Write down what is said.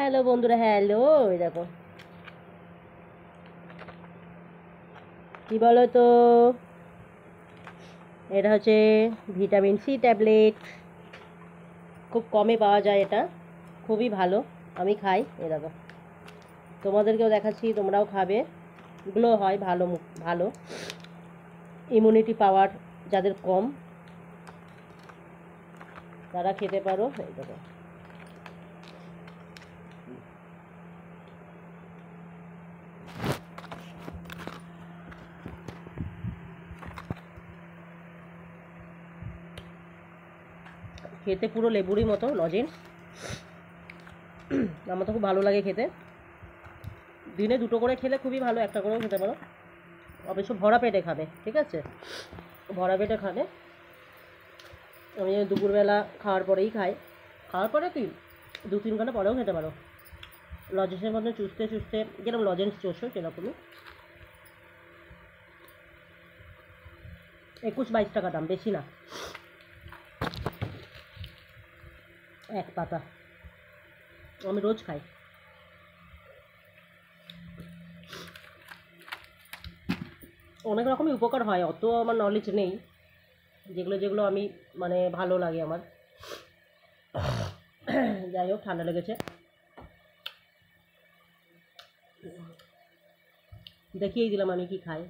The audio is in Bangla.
হ্যালো বন্ধুরা, হ্যালো। এই দেখো কি বলো তো, এটা হচ্ছে ভিটামিন সি ট্যাবলেট। খুব কমে পাওয়া যায়, এটা খুবই ভালো। আমি খাই। এই দেখো, তোমাদেরকেও দেখাচ্ছি, তোমরাও খাবে। গ্লো হয়, ভালো মুখ, ভালো ইমিউনিটি পাওয়ার যাদের কম তারা খেতে পারো। এই দেখো, খেতে পুরো লেবুরই মতো লজেন্স। আমার তো খুব ভালো লাগে খেতে। দিনে 2টো করে খেলে খুবই ভালো, একটা করেও খেতে পারো। অবশ্য ভরা পেটে খাবে, ঠিক আছে? ভরা পেটে খাবে। আমি দুপুরবেলা খাওয়ার পরেই খাই। খাওয়ার পরে কি 2-3 ঘন্টা পরেও খেতে পারো। লজেন্সের মধ্যে চুষতে চুষতে যেরকম লজেন্স চোষো সেরকমই। 21-22 টাকা দাম, বেশি না, এক পাতা। আমি রোজ খাই। অনেক রকমই উপকার হয়, অত আমার নলেজ নেই। যেগুলো যেগুলো আমি মানে ভালো লাগে আমার। যাই হোক, ঠান্ডা লেগেছে, দেখিয়েই দিলাম আমি কি খাই।